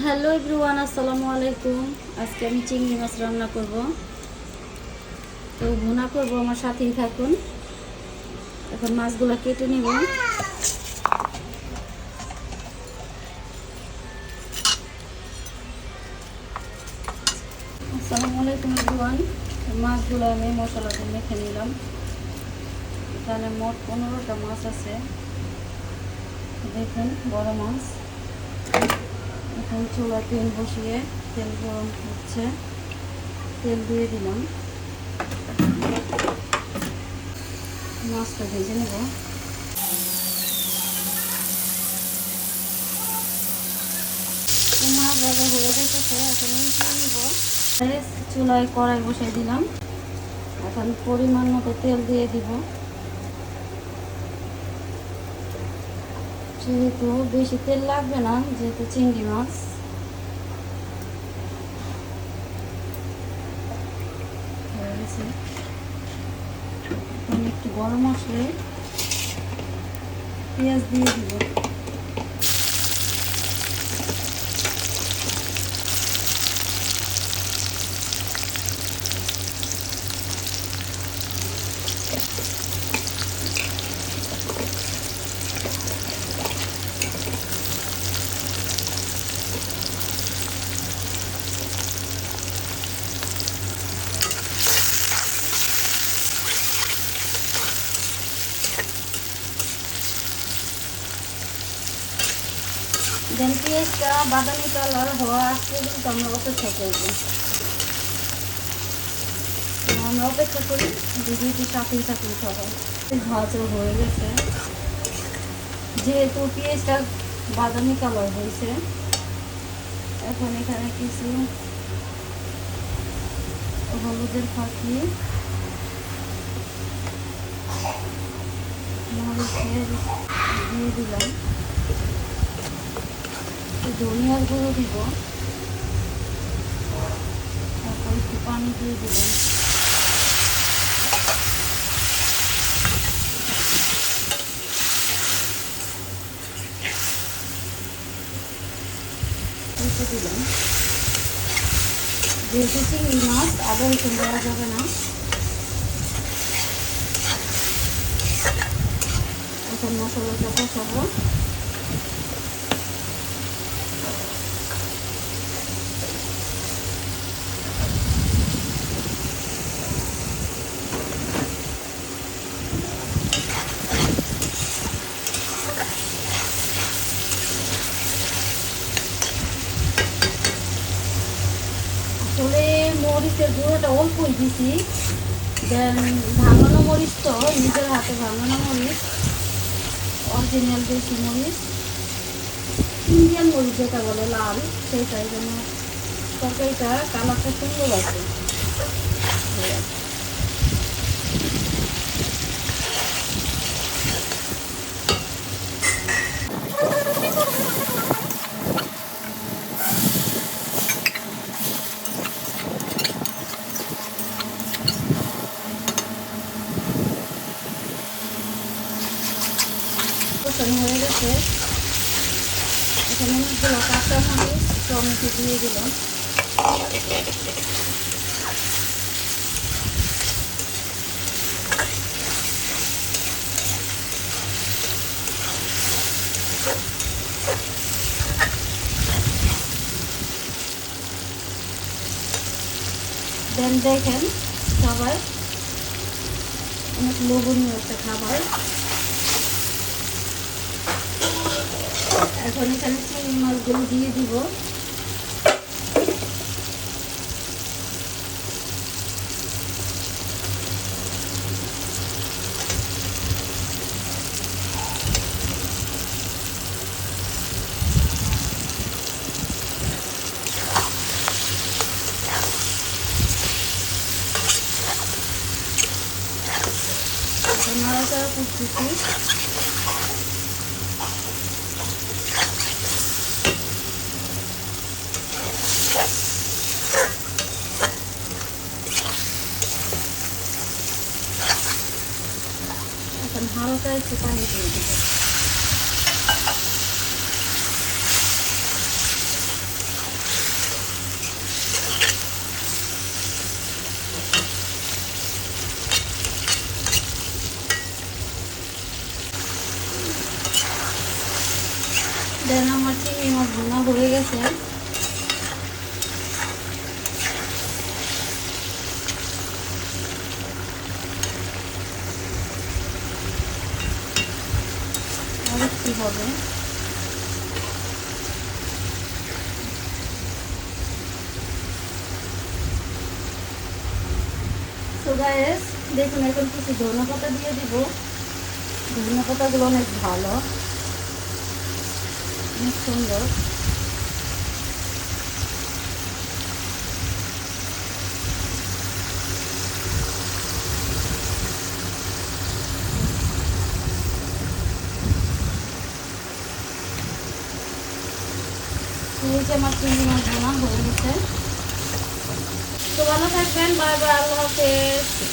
Hello everyone, আসসালামু আলাইকুম। আজকে আমি চিংড়ি মাছ রান্না করব, তো ভুনা করব, আমার সাথেই থাকুন। এখন মাছগুলো কেটে নিব। আসসালামু আলাইকুম এভরিওয়ান। মাছগুলো আমি মশলা দিয়ে মেখে নিলাম। এখানে মোট 15টা মাছ আছে, দেখুন বড় মাছ। এখন চুলা তেল বসিয়ে তেল গরম হচ্ছে, তেল দিয়ে দিলাম। মাছটা ভেজে নেব। মাছ ভাজা হয়ে গেছে, এখন উল্টিয়ে নিব। চুলায় কড়াই বসিয়ে দিলাম। এখন পরিমাণ মতো তেল দিয়ে দিব। যেহেতু বেশি তেল লাগবে না, যেহেতু চিংড়ি মাছ। হয়ে গেছে। এখন একটু গরম মশলা পেঁয়াজ দিয়ে দিব। দেন পেঁয়াজটা বাদামি কালার হওয়া আগ পর্যন্ত আমরা অপেক্ষা করব। আমরা অপেক্ষা করি, ভিডিওটি সাথেই সাথেই সবাই। ভাজা হয়ে গেছে। যেহেতু পেঁয়াজটা বাদামি কালার হয়েছে, এখন এখানে কিছু হলুদের ফাঁকি, মরিচের দিয়ে দিলাম, ধনিয়ার গুঁড়ো দিব, তারপর একটু পানি দিয়ে দিলাম। দিলাম, যেহেতু চিংড়ি মাছ আদা রসুন দেওয়া যাবে না। এখন মশলাটা কষাবো। আসলে মরিচের গুঁড়োটা অল্পই দিছি। দেন ভাঙানো মরিচ, তো নিজের হাতে ভাঙানো মরিচ, অরিজিনাল দেশি মরিচ, ইন্ডিয়ান মরিচ যেটা বলে লাল, সেটাই যেন তরকারিটা কালারটা সুন্দর আছে। হয়ে গেছে। এখানে অনেকগুলো কাঁচামরিচ, টমেটো দিয়ে দিলাম। দেন দেখেন সবাই, অনেক লোভনীয় একটা খাবার। এখন এখানে চিংড়ি মাছগুলো দিয়ে দিব। নাড়াচাড়া করতেছি। এখন হালকা একটু পানি দিয়ে দেবো। হয়ে গেছে। আর একটু হবে। তো গাইস দেখুন এখন কিছু ধনে পাতা দিয়ে দিব। ধনে পাতাগুলো অনেক ভালো, অনেক সুন্দর। এই যে আমার চিংড়ি মাছ বোনা হয়ে গেছে। তো ভালো থাকবেন, বাই বাই, আল্লাহ হাফেজ।